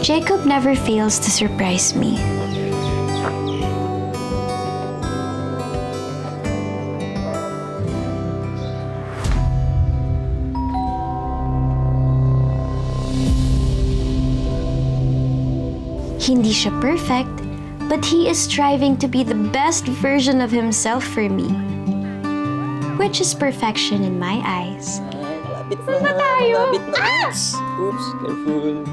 Jacob never fails to surprise me. Hindi siya perfect, but he is striving to be the best version of himself for me. Which is perfection in my eyes. Lapit na. Saan tayo? Lapit na. Oops, careful.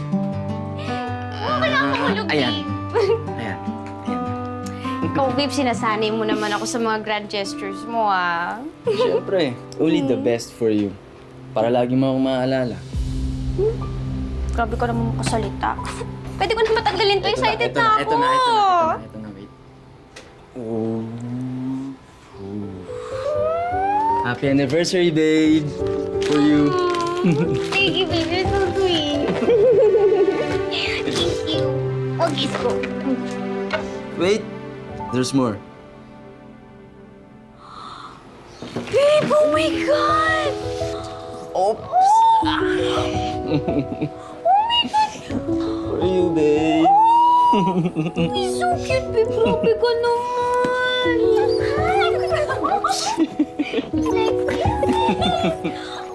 Okay lang mahulog, Ayan. babe. Ayan. Ikaw, babe, sinasanay mo naman ako sa mga grand gestures mo, ah. Siyempre, only the best for you. Para lagi mo akong maaalala. Grabe ka naman makasalita. Pwede ko na matanggalin to, excited na ako. Ito na, wait. Oh. Happy anniversary, babe! For you. Thank you, babe. You're so sweet. Thank you. Oh, kiss ko. Wait, there's more. Babe, oh my God! Oops! For you, babe. He's so cute, babe. Grabe ka naman.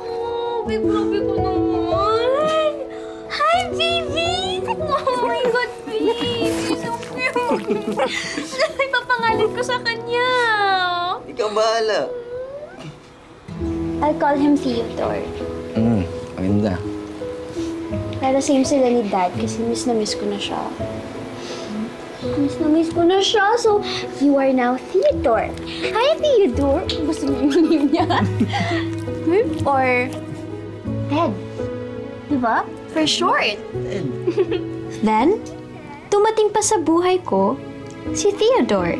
Oh, babe, grabe ka naman. Hi, baby! Oh my God, babe. He's so cute. Ipapangalan ko sa kanya. Ikaw bahala. I'll call him Theodore. Maganda. Pero same sila ni Dad kasi miss na miss ko na siya. Miss na miss ko na siya, so you are now Theodore. Hi, Theodore! Gusto mo yung name niya? Or Ted. Diba? For short. Then, dumating pa sa buhay ko si Theodore.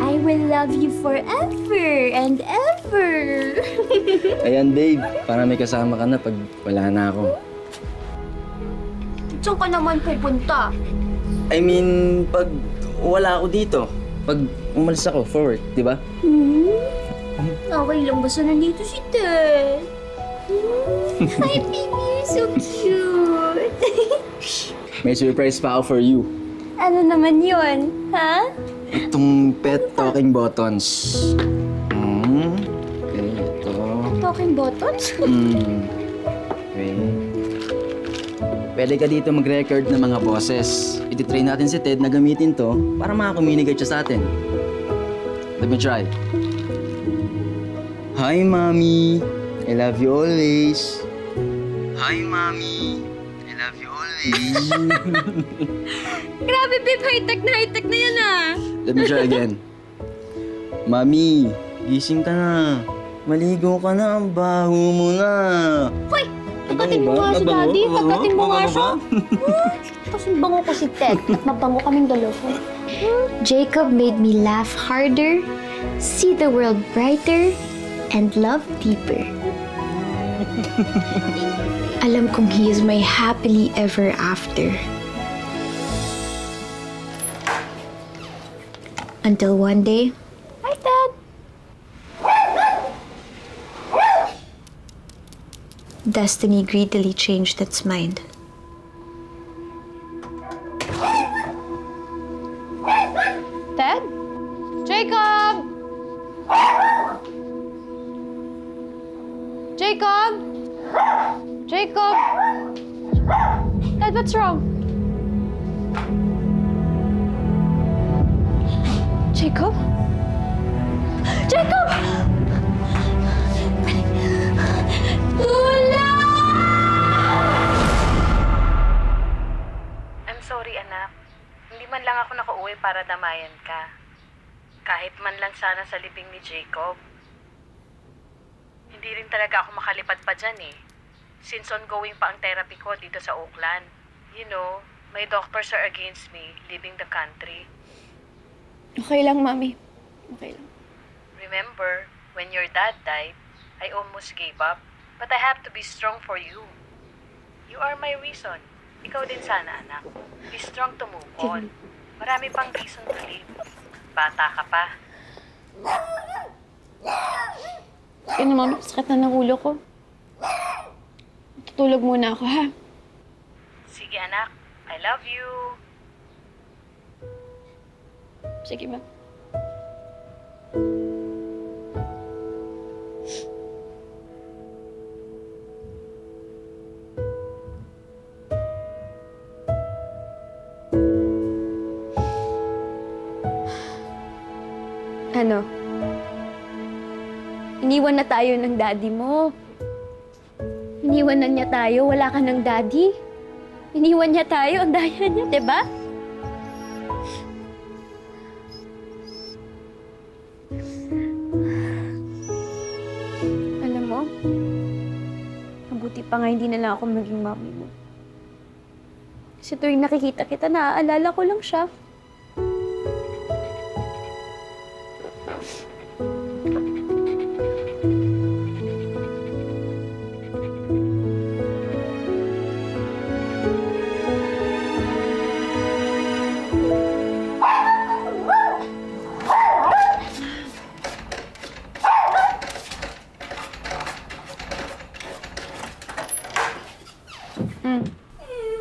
I will love you forever and ever. Ayan, babe. Para may kasama ka na pag wala na ako. Saan ka naman pupunta? I mean, pag wala ako dito. Pag umalis ako for work, di ba? Okay lang, basta nandito si Ted. Hi, baby. You're so cute. May surprise pa ako for you. Ano naman yun? Ha? Itong pet talking buttons. Okay, ito. Talking buttons? Okay. Pwede ka dito mag-record ng mga boses. Iti-train natin si Ted na gamitin to para makakommunicate siya sa atin. Let me try. Hi, Mommy. I love you always. Hi, Mommy. I love you always. Grabe, babe. High-tech na yan, ah. Let me try again. Mami, gising ka na. Maligo ka na. Ang baho mo na. Hoy! Tagatin mo nga si Daddy. Tagatin mo nga siya. Kasi bango ko si Ted. At mabango kaming dalawa. Jacob made me laugh harder, see the world brighter, and love deeper. Alam kong he is my happily ever after. Until one day, hi, Dad. Destiny greedily changed its mind. Ted? Jacob! Jacob? Jacob? Ted, what's wrong? Jacob? Jacob! I'm sorry, anak. Hindi man lang ako nakauwi para damayan ka. Kahit man lang sana sa libing ni Jacob. Hindi rin talaga ako makalipad pa dyan eh. Since ongoing pa ang therapy ko dito sa Oakland. You know, my doctors are against me leaving the country. Okay lang, Mami. Okay lang. Remember, when your dad died, I almost gave up. But I have to be strong for you. You are my reason. Ikaw din sana, anak. Be strong to move on. Marami pang reason to live. Bata ka pa. Kaya na, Mami, sakit na ng ulo ko. Tutulog muna ako, ha? Sige, anak. I love you. Sige, ma. Ano? Iniwan na tayo ng daddy mo. Iniwan na niya tayo, wala ka ng daddy. Iniwan niya tayo, ang daya niya, diba? Alam mo, mabuti pa nga hindi na lang ako maging mami mo. Kasi tuwing nakikita kita, naaalala ko lang siya.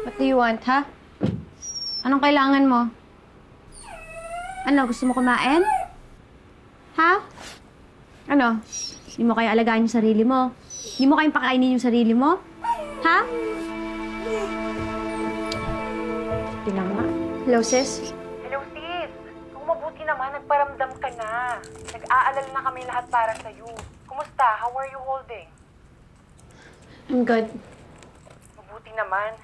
What do you want, ha? Anong kailangan mo? Ano, gusto mo kumain? Ha? Ano? Hindi mo kaya alagaan yung sarili mo? Hindi mo kayang pakainin yung sarili mo? Ha? Tingnan nga. Hello, sis? Hello, sis. Kung mabuti naman, nagparamdam ka na. Nag-aalala na kami lahat para sa'yo. Kumusta? How are you holding? I'm good. Mabuti naman.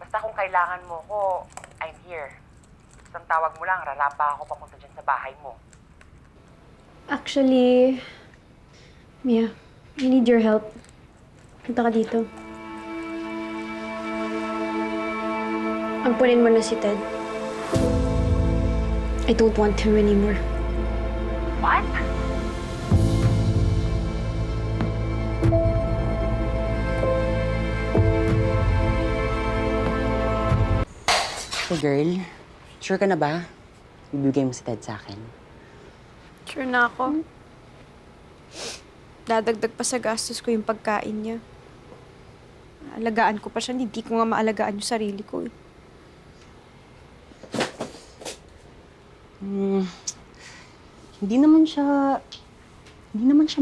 Basta kung kailangan mo ko, I'm here. Basta tawag mo lang, rarapa ako papunta dyan sa bahay mo. Actually, Mia, I need your help. Punta ka dito. Ampunin mo na si Ted. I don't want him anymore. What? So girl, sure ka na ba? Bibigay mo si Ted sa akin. Sure na ako. Dadagdag pa sa gastos ko yung pagkain niya. Alagaan ko pa siya, hindi ko nga maalagaan yung sarili ko. Hindi naman siya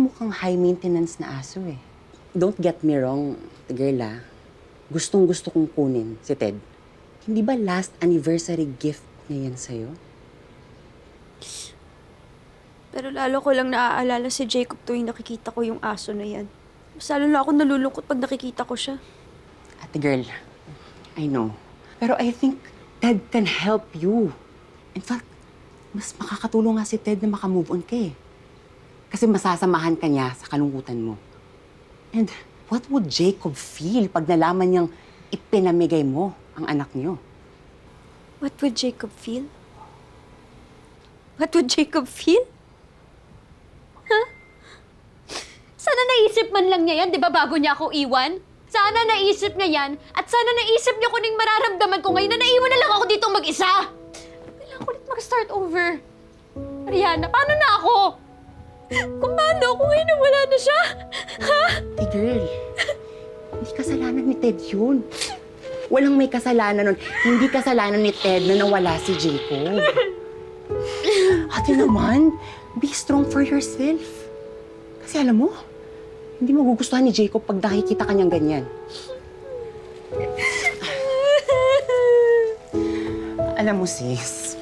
mukhang high maintenance na aso eh. Don't get me wrong, girl ah. Gustong-gusto kong kunin si Ted. Hindi ba last anniversary gift niya yan sa'yo? Pero lalo ko lang naaalala si Jacob tuwing nakikita ko yung aso na yan. Mas lalo na ako nalulungkot pag nakikita ko siya. Ate girl, I know. Pero I think Ted can help you. In fact, mas makakatulong nga si Ted na makamove on ka eh. Kasi masasamahan ka niya sa kalungkutan mo. And what would Jacob feel pag nalaman niyang ipinamigay mo ang anak niyo? What would Jacob feel? What would Jacob feel? Huh? Sana naisip man lang niya yan, di ba, bago niya ako iwan? Sana naisip niya yan, at sana naisip niya kung anong mararamdaman ko ngayon na naiwan na lang ako dito mag-isa. Kailangan ko ulit mag-start over. Ariana, paano na ako? Kung paano ako ngayon na wala na siya? Ha? Hey girl, hindi kasalanan ni Ted yun. Walang may kasalanan nun. Hindi kasalanan ni Ted na nawala si Jacob. Ate naman, be strong for yourself. Kasi alam mo, hindi magugustuhan ni Jacob pag nakikita kanyang ganyan. Alam mo, sis.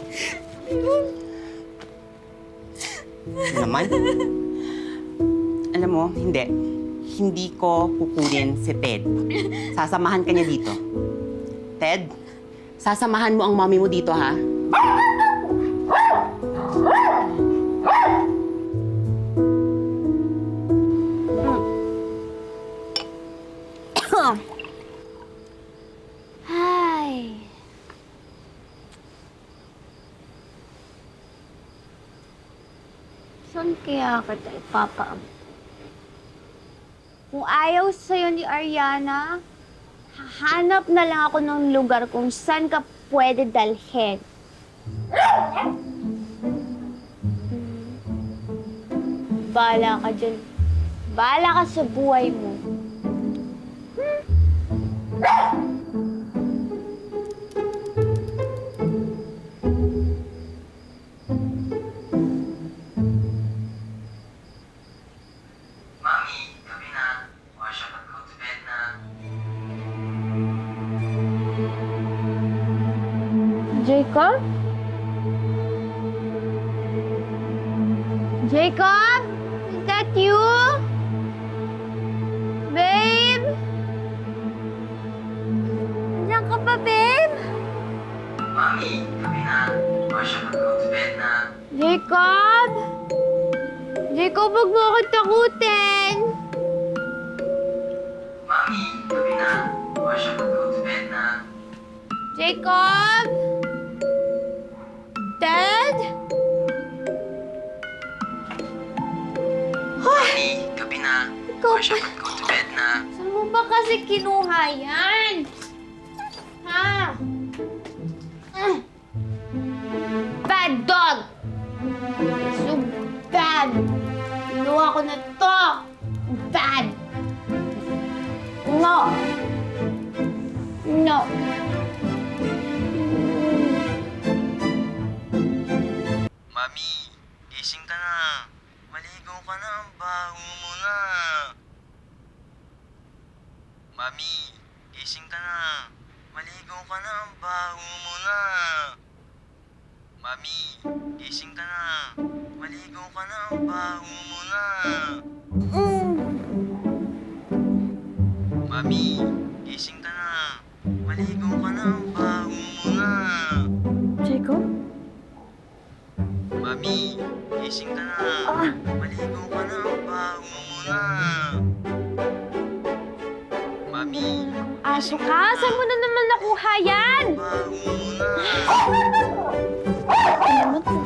Naman? Alam mo, hindi. Hindi ko kukunin si Ted. Sasamahan ka niya dito. Ted, sasamahan mo ang mommy mo dito, ha? Hi. Saan kaya kita ipapaam? Kung ayaw sa'yo ni Ariana, hahanap na lang ako ng lugar kung saan ka pwede dalhin. Bahala ka dyan. Bahala ka sa buhay mo. Jacob? Jacob? Is that you? Babe? Nandiyan ka pa, babe? Mami, gabi na. Wash up and go to bed na. Jacob? Jacob, huwag mo akong takutin. Mami, gabi na. Wash up and go to bed na. Jacob? Dad? Mami, gabi na. Ikaw Wash up and go to bed na. Saan mo ba kasi kinuha yan? Ha? Bad dog! So bad! Kinuha ko na to! Bad! No! No! Mami, gising ka na. Maligo ka na. Ang baho mo na. Mami, gising ka na. Maligo ka na. Ang baho mo na. Mami, gising ka na. Maligo ka na. Ang baho mo na. Mami, gising ka na. Maligo ka na. Ang baho mo na. Jacob? Mami, gising ka na. Maligo ka na. Ang baho mo na. Mami, Aso ka? Saan mo na naman nakuha yan? ang baho mo na. Ano to?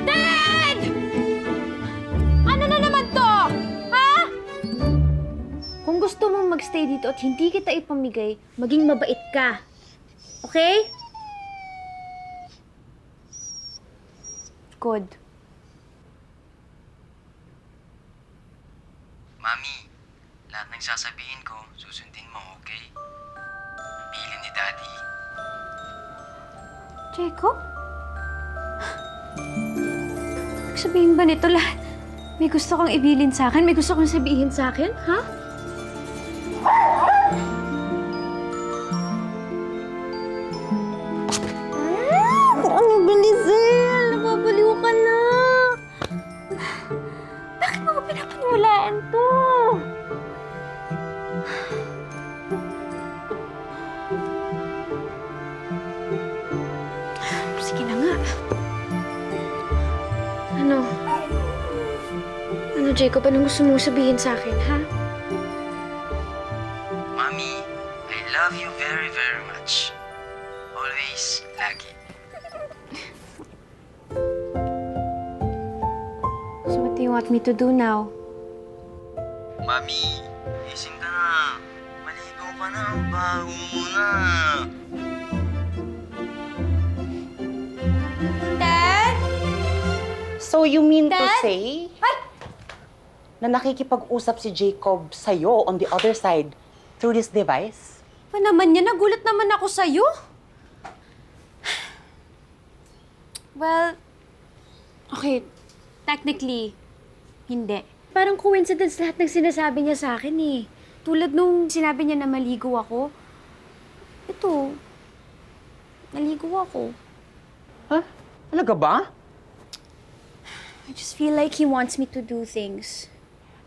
Dad! Ano na naman to? Ha? Kung gusto mong magstay dito at hindi kita ipamigay, maging mabait ka. Okay? Good. Mami, lahat ng sasabihin ko, susundin mo, okay? Bilin ni Daddy. Jacob? Sabihin ba nito lahat? May gusto kang ibilin sa akin? May gusto kang sabihin sa akin? Ha? Ano ba, Lizelle? Nababaliw ka na. Bakit mo ko pinapaniwalaan to? Sige na nga. Ano, Jacob? Anong gusto mo sabihin sa akin, ha? Mami, I love you very, very much. Always, lagi. So what do you want me to do now? Mami, gising ka na. Maligo ka na. Ang baho mo na. Dad? So you mean to Dad? say na nakikipag-usap si Jacob sa'yo on the other side through this device? Pa naman yan? Nagulat naman ako sa'yo. Well, okay. Technically, hindi. Parang coincidence lahat ng sinasabi niya sa akin eh. Tulad nung sinabi niya na maligo ako. Ito, naligo ako. Ha? Talaga ba? I just feel like he wants me to do things.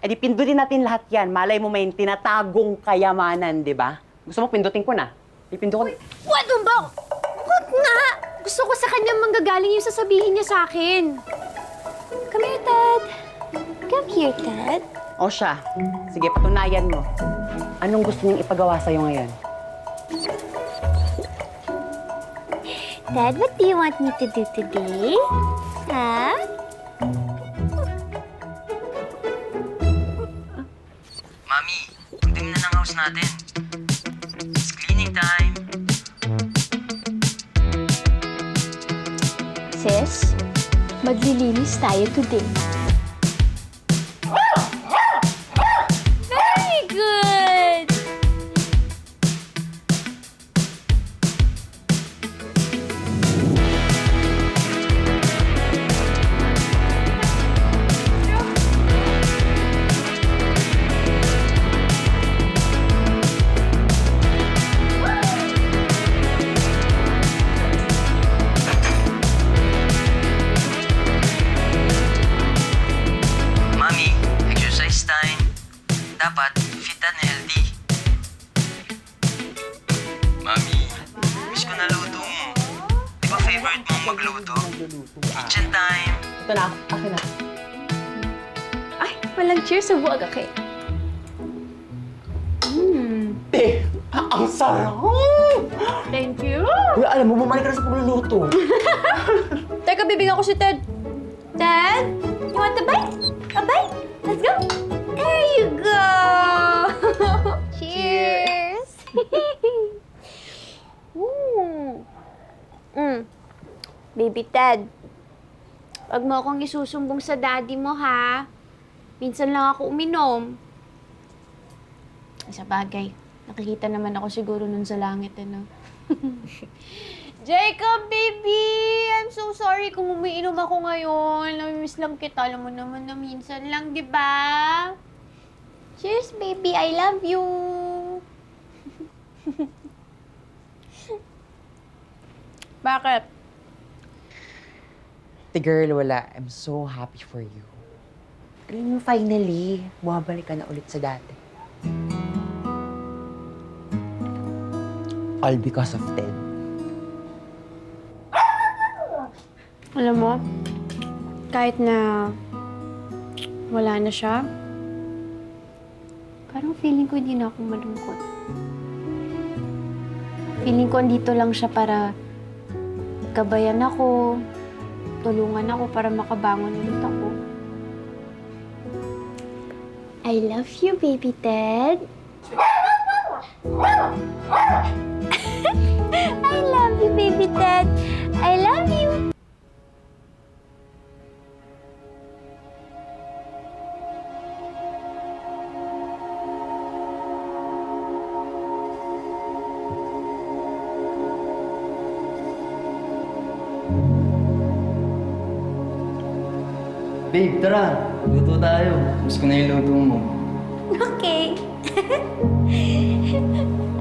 Eh di pindutin natin lahat yan. Malay mo may tinatagong kayamanan, di ba? Gusto mo pindutin ko na? Ipindu ko na. What ba? Huwag nga! Gusto ko sa kanya manggagaling yung sasabihin niya sa akin. Come here, Dad. Come here, Dad. O siya. Sige, patunayan mo. Anong gusto niyang ipagawa sa'yo ngayon? Dad, what do you want me to do today? Huh? Mami, punting na ng house natin. It's cleaning time. Sis, maglilinis tayo today. Very good! dapat fit and healthy. Mami, miss ko na luto mo. Di ba favorite mong magluto? Kitchen time. Ito na, akin na. Ay, walang cheers sa buwag, okay? Te, ang sarap! Thank you! Uy, alam mo, bumalik ka na sa pagluluto. Teka, bibigyan ko si Ted. Ted, you want a bite? A bite? Let's go! There you go! Cheers! Baby Ted, wag mo akong isusumbong sa daddy mo, ha? Minsan lang ako uminom. Sa bagay, nakikita naman ako siguro nun sa langit, ano? Jacob, baby! I'm so sorry kung umiinom ako ngayon. Namimiss lang kita. Alam mo naman na minsan lang, di ba? Cheers, baby! I love you! Bakit? The girl, wala. I'm so happy for you. Alam mo, finally, bumabalik ka na ulit sa dati. All because of Ted. Alam mo, kahit na wala na siya, parang feeling ko hindi na ako malungkot. Feeling ko andito lang siya para gabayan ako, tulungan ako para makabangon ulit ako. I love you, baby Ted. I love you, baby Ted. I love you. Babe, tara. Luto tayo. Miss ko na yung luto mo. Okay.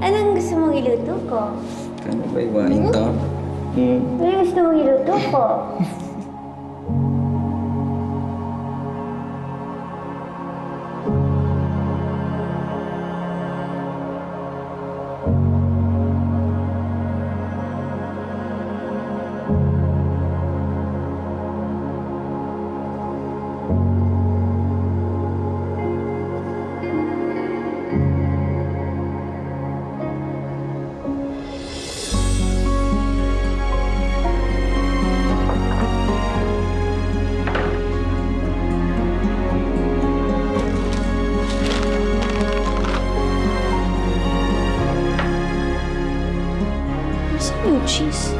Anong gusto mong iluto ko? Kano ba iwain to? Anong gusto mong iluto ko? Nasaan yung cheese?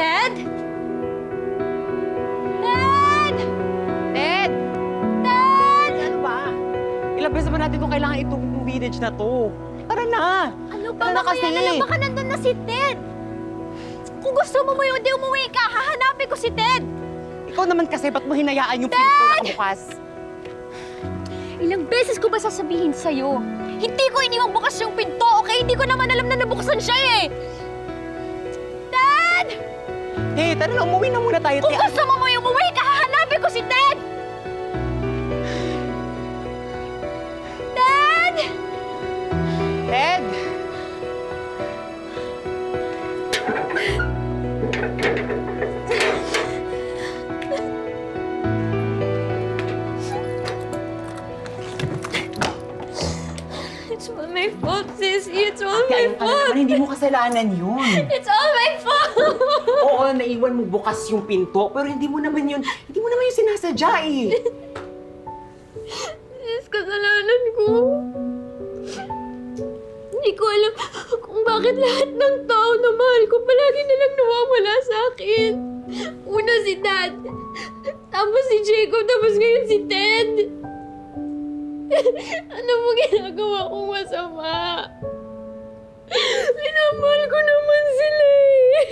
Ted? Ted! Ted! Ted! Ano ba? Ilang beses ba natin itong kailangan itong village na to? Tara na! Ano ba Tara na kasi. alam baka nandun na si Ted? Kung gusto mo mo yun, di umuwi ka. Hahanapin ko si Ted. Ikaw naman kasi, ba't mo hinayaan yung pinto na bukas? Ilang beses ko ba sasabihin sa'yo? Hindi ko iniwang bukas yung pinto, okay? Hindi ko naman alam na nabuksan siya eh. Ted! Hey, tara na, umuwi na muna tayo. Kung gusto mo yung umuwi ka, hahanapin ko si Ted! Ted! Ted! It's all my fault, sis. It's all my Kaya fault. hindi mo kasalanan yun. It's all my fault. Oo, naiwan mo bukas yung pinto, pero hindi mo naman yun sinasadya eh. Sis, kasalanan ko. Hindi ko alam kung bakit lahat ng tao na mahal ko palagi nalang nawawala sa akin. Una si Dad, tapos si Jacob, tapos ngayon si Ted. Ano mo ginagawa kong masama? Minamahal ko naman sila eh.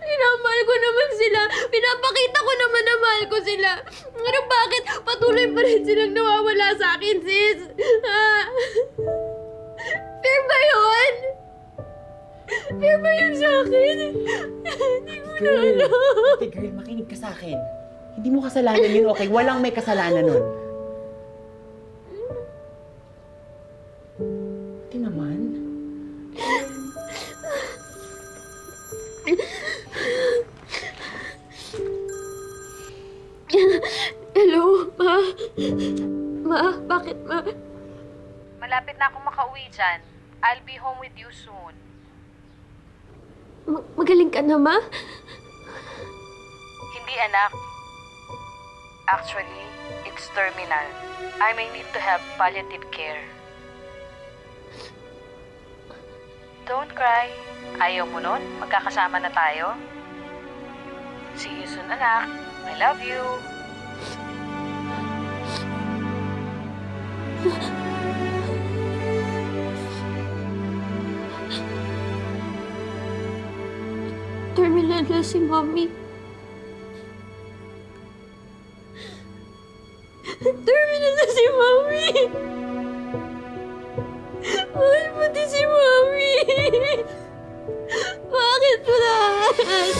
Minamahal ko naman sila. Pinapakita ko naman na mahal ko sila. Pero bakit patuloy pa rin silang nawawala sa akin, sis? Ha? Fair ba yun? Fair ba yun sa akin? Hindi ko na alam. Ate girl, makinig ka sa akin. Hindi mo kasalanan yun, okay? Walang may kasalanan nun. Ate naman. Hello, Ma? Ma, bakit, Ma? Malapit na akong makauwi dyan. I'll be home with you soon. Magaling ka na, Ma? Hindi, anak. Actually, it's terminal. I may need to have palliative care. Don't cry. Ayaw mo nun? Magkakasama na tayo? See you soon, anak. I love you. Terminal na si Mommy. Terminal na si Mommy. Mahal mo din si Mommy. Bakit lahat?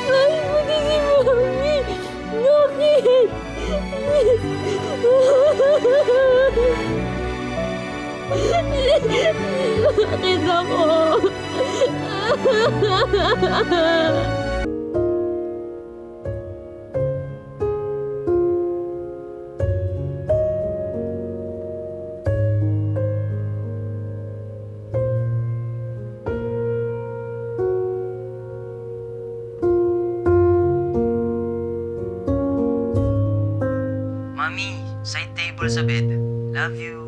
Mahal mo din si Mommy. Bakit? Bakit ako? Mami, side table sa bed. Love you.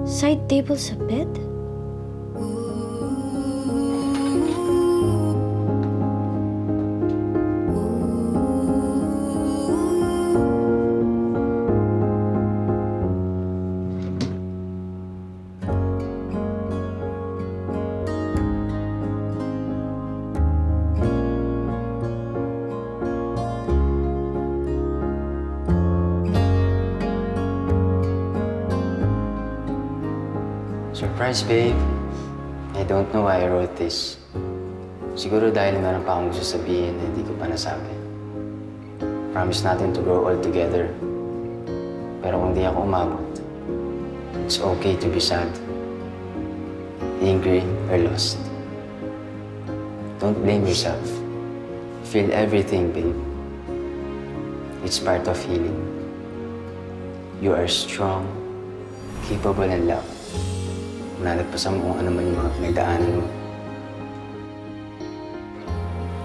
Side table sa bed? Surprise, babe. I don't know why I wrote this. Siguro dahil meron pa akong gusto sabihin na hindi ko pa nasabi. Promise natin to grow old together. Pero kung di ako umabot, it's okay to be sad, angry, or lost. Don't blame yourself. Feel everything, babe. It's part of healing. You are strong, capable, and loved. Nalagpasan mo kung ano man yung mga pinagdaanan mo.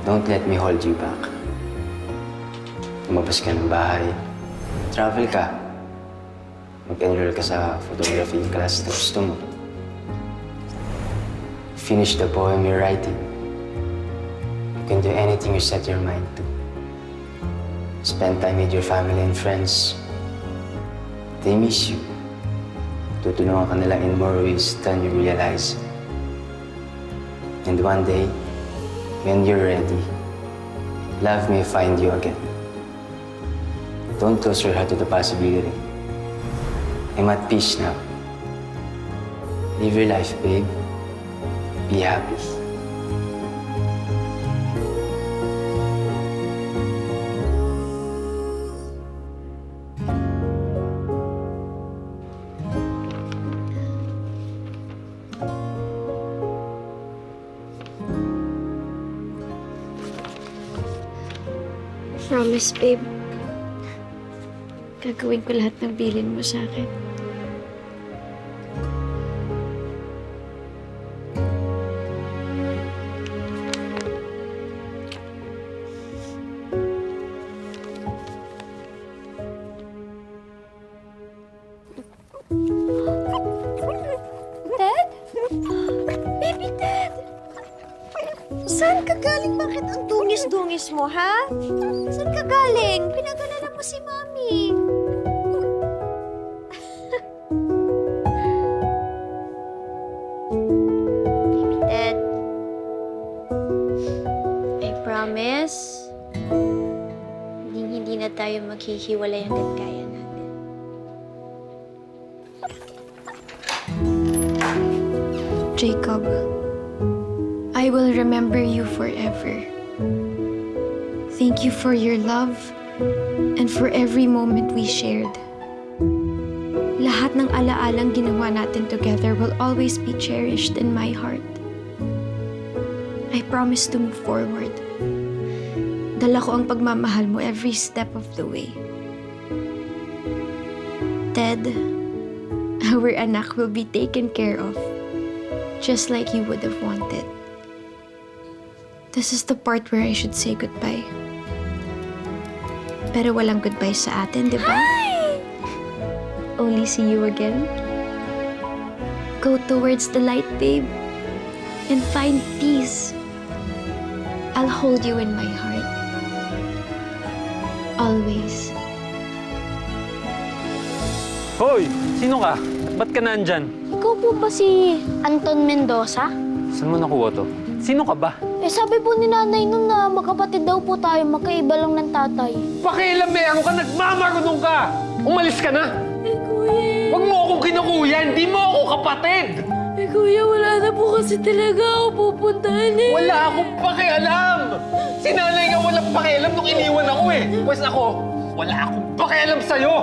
Don't let me hold you back. Lumabas ka ng bahay. Travel ka. Mag-enroll ka sa photography class na gusto mo. Finish the poem you're writing. You can do anything you set your mind to. Spend time with your family and friends. They miss you. Tutulungan ka nila in more ways than you realize. And one day, when you're ready, love may find you again. Don't close your heart to the possibility. I'm at peace now. Live your life, babe. Be happy. Promise, babe. Gagawin ko lahat ng bilin mo sa akin. Saan ka galing? Bakit ang dungis-dungis mo, ha? Saan ka galing? Pinag-alala mo si Mami. Baby Ted, I promise, hindi na tayo maghihiwalay hanggang kaya natin. Jacob, I will remember you forever. Thank you for your love and for every moment we shared. Lahat ng alaalang ginawa natin together will always be cherished in my heart. I promise to move forward. Dala ko ang pagmamahal mo every step of the way. Ted, our anak will be taken care of, just like you would have wanted. This is the part where I should say goodbye. Pero walang goodbye sa atin, di ba? Only see you again. Go towards the light, babe, and find peace. I'll hold you in my heart. Always. Hoy! Sino ka? Ba't ka nandyan? Ikaw po ba si Anton Mendoza? Saan mo nakuha to? Sino ka ba? Eh sabi po ni nanay nun na magkapatid daw po tayo, magkaiba lang ng tatay. Pakialam eh! Ano ka? Nagmamarunong ka! Umalis ka na! Huwag mo akong kinukuya! Hindi mo ako kapatid! Kuya, wala na po kasi talaga ako pupuntahan eh. Wala akong pakialam! Si nanay nga walang pakialam nung iniwan ako eh! Pwes ako, wala akong pakialam sa'yo!